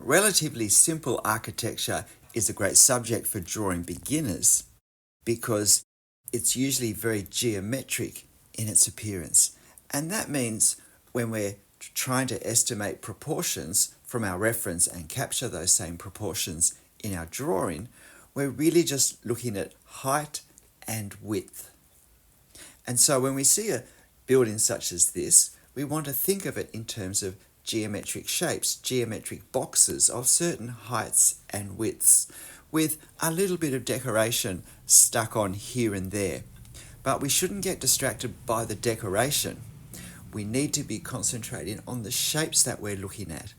Relatively simple architecture is a great subject for drawing beginners because it's usually very geometric in its appearance. And that means when we're trying to estimate proportions from our reference and capture those same proportions in our drawing, we're really just looking at height and width. And so when we see a building such as this, we want to think of it in terms of geometric shapes, geometric boxes of certain heights and widths, with a little bit of decoration stuck on here and there. But we shouldn't get distracted by the decoration. We need to be concentrating on the shapes that we're looking at.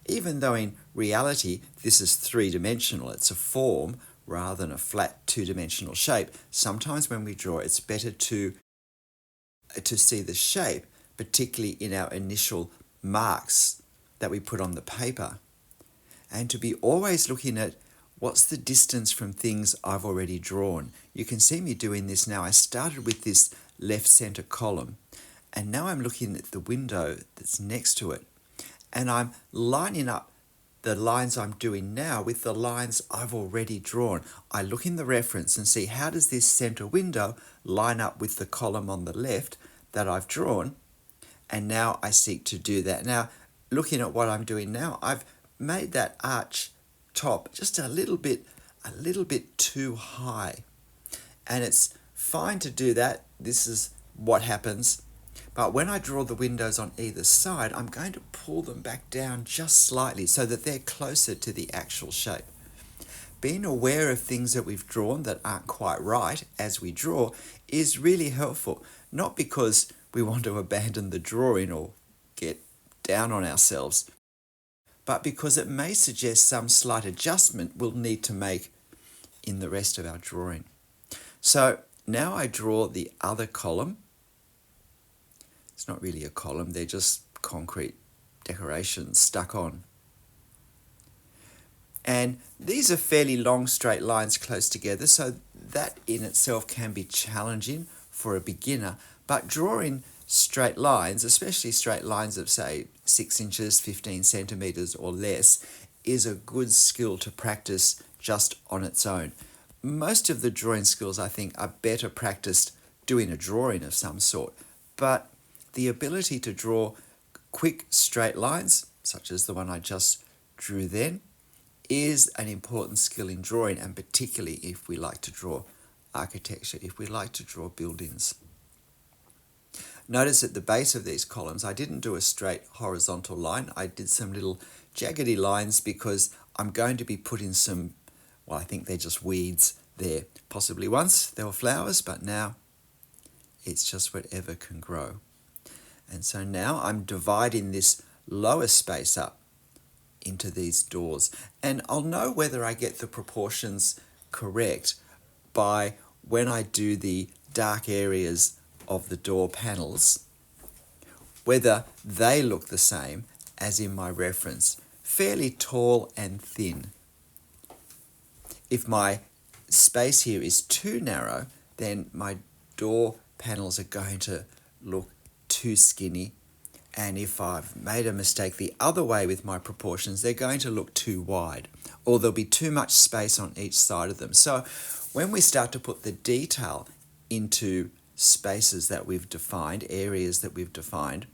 Even though in reality this is three-dimensional, it's a form rather than a flat two-dimensional shape. Sometimes when we draw, it's better to see the shape, particularly in our initial marks that we put on the paper, and to be always looking at what's the distance from things I've already drawn. You can see me doing this now. I started with this left center column, and now I'm looking at the window that's next to it, and I'm lining up the lines I'm doing now with the lines I've already drawn. I look in the reference and see how does this center window line up with the column on the left that I've drawn, and now I seek to do that. Now, looking at what I'm doing now, I've made that arch top just a little bit too high. And it's fine to do that. This is what happens. But when I draw the windows on either side, I'm going to pull them back down just slightly so that they're closer to the actual shape. Being aware of things that we've drawn that aren't quite right as we draw is really helpful. Not because we want to abandon the drawing or get down on ourselves, but because it may suggest some slight adjustment we'll need to make in the rest of our drawing. So now I draw the other column. It's not really a column, they're just concrete decorations stuck on. And these are fairly long straight lines close together, so that in itself can be challenging for a beginner. But drawing straight lines, especially straight lines of say 6 inches, 15 centimeters or less, is a good skill to practice just on its own. Most of the drawing skills, I think, are better practiced doing a drawing of some sort. But the ability to draw quick straight lines, such as the one I just drew then, is an important skill in drawing, and particularly if we like to draw architecture, if we like to draw buildings. Notice at the base of these columns, I didn't do a straight horizontal line. I did some little jaggedy lines because I'm going to be putting some, well, I think they're just weeds there. Possibly once there were flowers, but now it's just whatever can grow. And so now I'm dividing this lower space up into these doors. And I'll know whether I get the proportions correct by when I do the dark areas of the door panels, whether they look the same as in my reference, fairly tall and thin. If my space here is too narrow, then my door panels are going to look too skinny. And if I've made a mistake the other way with my proportions, they're going to look too wide, or there'll be too much space on each side of them. So when we start to put the detail into spaces that we've defined, areas that we've defined,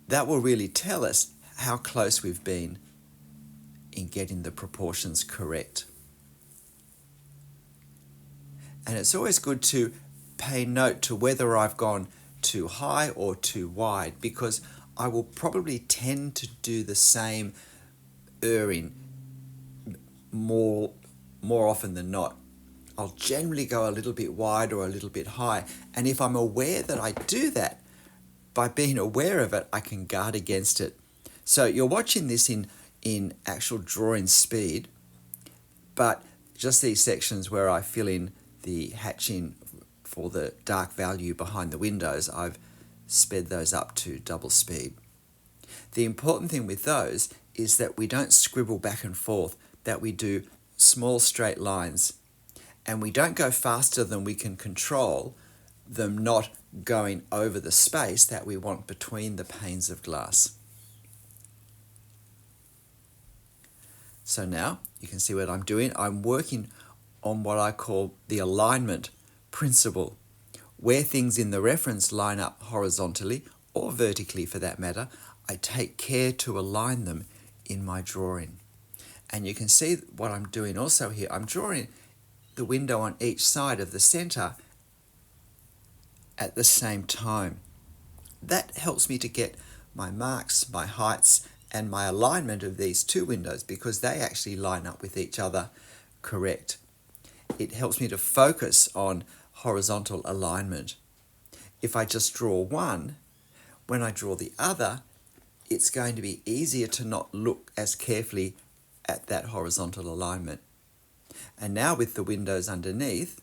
that will really tell us how close we've been in getting the proportions correct. And it's always good to pay note to whether I've gone too high or too wide, because I will probably tend to do the same erring more often than not. I'll generally go a little bit wide or a little bit high, and if I'm aware that I do that, by being aware of it, I can guard against it. So you're watching this in actual drawing speed, but just these sections where I fill in the hatching for the dark value behind the windows, I've sped those up to double speed. The important thing with those is that we don't scribble back and forth, that we do small straight lines, and we don't go faster than we can control them not going over the space that we want between the panes of glass. So now you can see what I'm doing. I'm working on what I call the alignment principle, where things in the reference line up horizontally or vertically for that matter. I take care to align them in my drawing. And you can see what I'm doing also here. I'm drawing the window on each side of the center at the same time. That helps me to get my marks, my heights, and my alignment of these two windows because they actually line up with each other correct. It helps me to focus on horizontal alignment. If I just draw one, when I draw the other, it's going to be easier to not look as carefully at that horizontal alignment. And now with the windows underneath,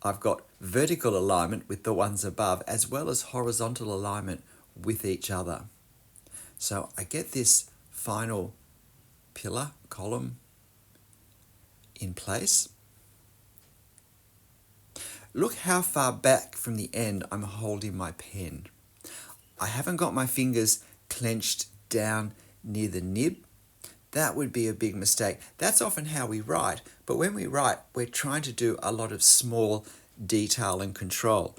I've got vertical alignment with the ones above as well as horizontal alignment with each other. So I get this final pillar, column in place. Look how far back from the end I'm holding my pen. I haven't got my fingers clenched down near the nib. That would be a big mistake. That's often how we write, but when we write, we're trying to do a lot of small detail and control.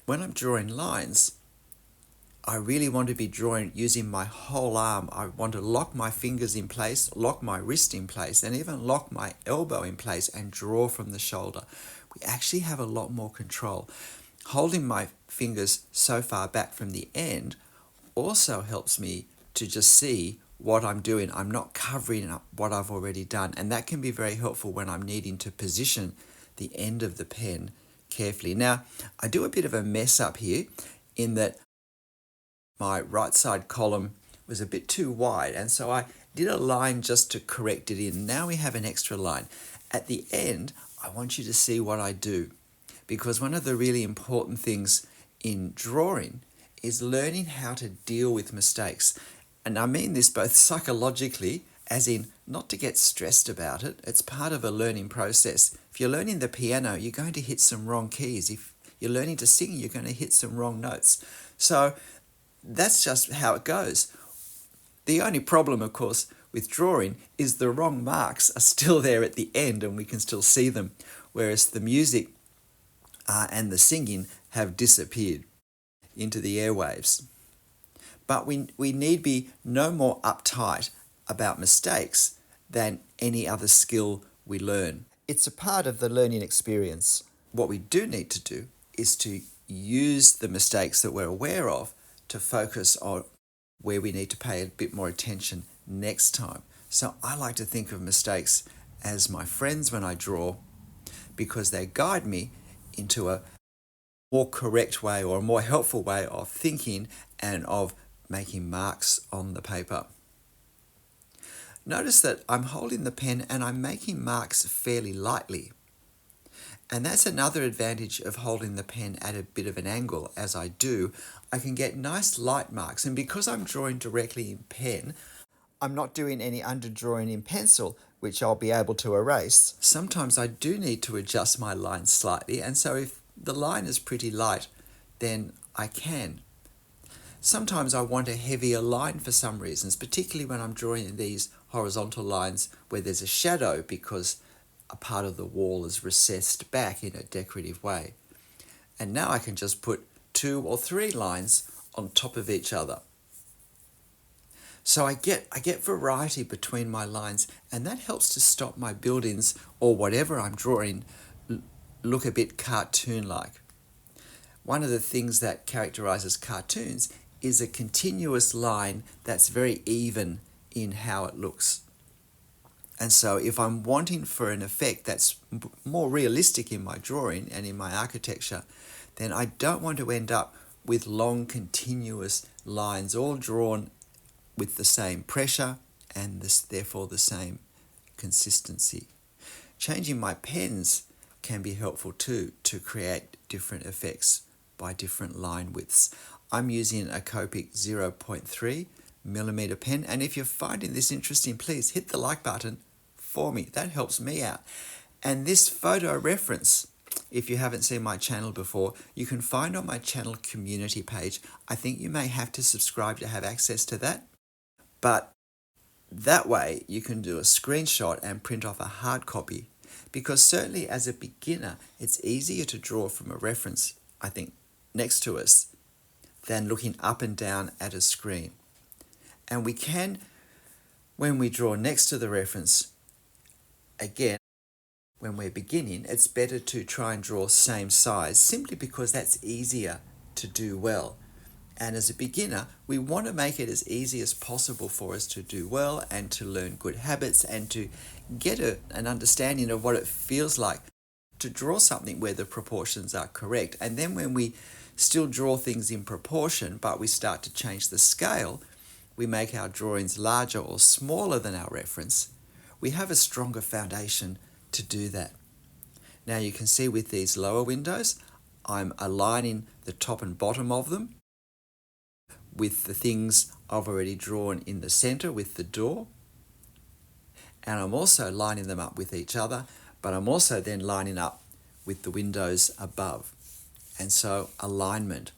When I'm drawing lines, I really want to be drawing using my whole arm. I want to lock my fingers in place, lock my wrist in place, and even lock my elbow in place and draw from the shoulder. We actually have a lot more control. Holding my fingers so far back from the end also helps me to just see what I'm doing. I'm not covering up what I've already done, and that can be very helpful when I'm needing to position the end of the pen carefully. Now, I do a bit of a mess up here in that my right side column was a bit too wide, and so I did a line just to correct it in. Now we have an extra line. At the end, I want you to see what I do, because one of the really important things in drawing is learning how to deal with mistakes. And I mean this both psychologically, as in not to get stressed about it. It's part of a learning process. If you're learning the piano, you're going to hit some wrong keys. If you're learning to sing, you're going to hit some wrong notes. So that's just how it goes. The only problem, of course, with drawing is the wrong marks are still there at the end and we can still see them, whereas the music and the singing have disappeared into the airwaves. But we need be no more uptight about mistakes than any other skill we learn. It's a part of the learning experience. What we do need to do is to use the mistakes that we're aware of to focus on where we need to pay a bit more attention next time. So I like to think of mistakes as my friends when I draw, because they guide me into a more correct way or a more helpful way of thinking and of making marks on the paper. Notice that I'm holding the pen and I'm making marks fairly lightly. And that's another advantage of holding the pen at a bit of an angle. As I do, I can get nice light marks. And because I'm drawing directly in pen, I'm not doing any underdrawing in pencil, which I'll be able to erase. Sometimes I do need to adjust my line slightly, and so if the line is pretty light, then I can. Sometimes I want a heavier line for some reasons, particularly when I'm drawing these horizontal lines where there's a shadow because a part of the wall is recessed back in a decorative way. And now I can just put 2 or 3 lines on top of each other. So I get variety between my lines, and that helps to stop my buildings or whatever I'm drawing look a bit cartoon-like. One of the things that characterizes cartoons is a continuous line that's very even in how it looks. And so if I'm wanting for an effect that's more realistic in my drawing and in my architecture, then I don't want to end up with long continuous lines all drawn with the same pressure and therefore the same consistency. Changing my pens can be helpful too to create different effects by different line widths. I'm using a Copic 0.3 millimeter pen, and if you're finding this interesting, please hit the like button for me. That helps me out. And this photo reference, if you haven't seen my channel before, you can find on my channel community page. I think you may have to subscribe to have access to that, but That way you can do a screenshot and print off a hard copy, because certainly as a beginner it's easier to draw from a reference, I think, next to us than looking up and down at a screen. And we can, when we draw next to the reference, again, when we're beginning, it's better to try and draw same size, simply because that's easier to do well. And as a beginner, we want to make it as easy as possible for us to do well and to learn good habits and to get an understanding of what it feels like to draw something where the proportions are correct. And then when we still draw things in proportion, but we start to change the scale, we make our drawings larger or smaller than our reference, we have a stronger foundation to do that. Now you can see with these lower windows, I'm aligning the top and bottom of them with the things I've already drawn in the center with the door. And I'm also lining them up with each other, but I'm also then lining up with the windows above. And so alignment.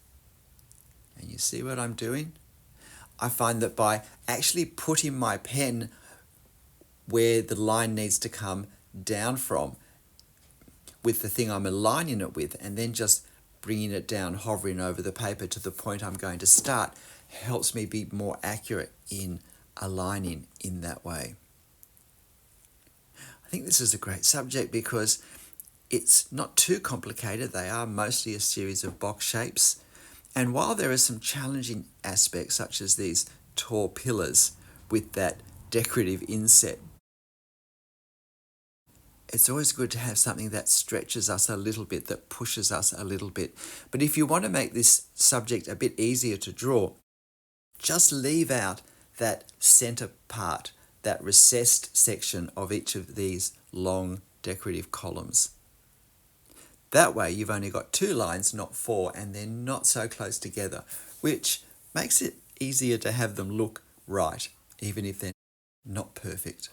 And you see what I'm doing? I find that by actually putting my pen where the line needs to come down from, with the thing I'm aligning it with, and then just bringing it down, hovering over the paper to the point I'm going to start, helps me be more accurate in aligning in that way. I think this is a great subject because it's not too complicated. They are mostly a series of box shapes. And while there are some challenging aspects, such as these tall pillars with that decorative inset, it's always good to have something that stretches us a little bit, that pushes us a little bit. But if you want to make this subject a bit easier to draw, just leave out that center part, that recessed section of each of these long decorative columns. That way you've only got 2 lines, not 4, and they're not so close together, which makes it easier to have them look right, even if they're not perfect.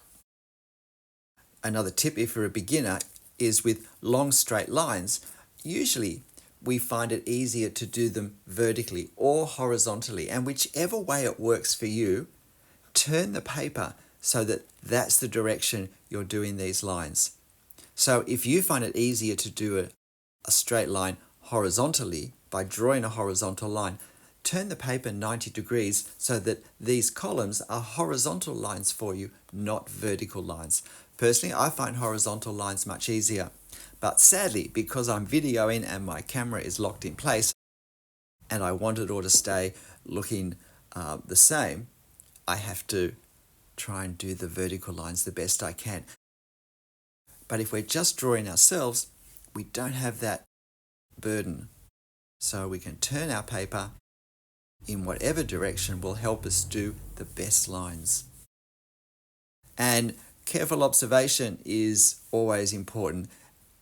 Another tip, if you're a beginner, is with long straight lines. Usually we find it easier to do them vertically or horizontally, and whichever way it works for you, turn the paper so that that's the direction you're doing these lines. So if you find it easier to do a straight line horizontally by drawing a horizontal line, turn the paper 90 degrees so that these columns are horizontal lines for you, not vertical lines. Personally, I find horizontal lines much easier, but sadly, because I'm videoing and my camera is locked in place and I want it all to stay looking the same, I have to try and do the vertical lines the best I can. But if we're just drawing ourselves, we don't have that burden. So we can turn our paper in whatever direction will help us do the best lines. And careful observation is always important,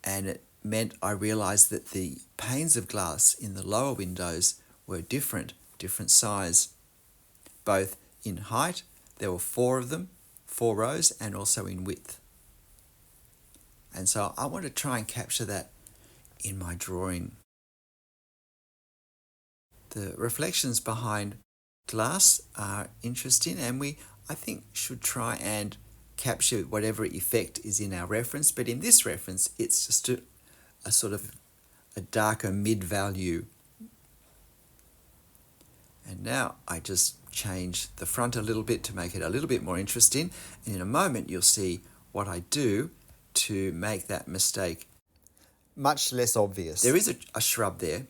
and it meant I realized that the panes of glass in the lower windows were different size, both in height, there were 4 of them, 4 rows, and also in width. And so I want to try and capture that in my drawing. The reflections behind glass are interesting, and we, I think, should try and capture whatever effect is in our reference. But in this reference, it's just a sort of a darker mid-value. And now I just change the front a little bit to make it a little bit more interesting. And in a moment, you'll see what I do to make that mistake much less obvious. There is a shrub there.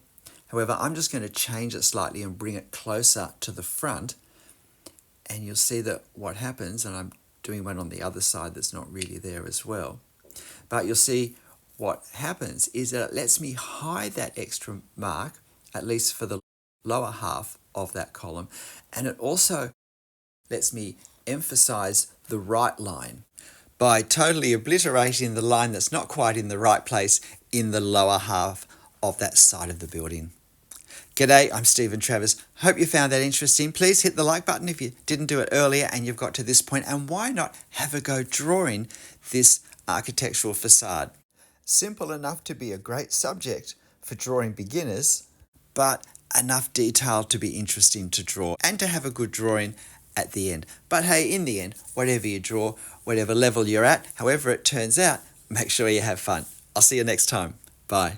However, I'm just going to change it slightly and bring it closer to the front. And you'll see that what happens, and I'm doing one on the other side that's not really there as well. But you'll see what happens is that it lets me hide that extra mark, at least for the lower half of that column. And it also lets me emphasize the right line by totally obliterating the line that's not quite in the right place in the lower half of that side of the building. G'day, I'm Stephen Travers. Hope you found that interesting. Please hit the like button if you didn't do it earlier and you've got to this point. And why not have a go drawing this architectural facade? Simple enough to be a great subject for drawing beginners, but enough detail to be interesting to draw and to have a good drawing at the end. But hey, in the end, whatever you draw, whatever level you're at, however it turns out, make sure you have fun. I'll see you next time. Bye.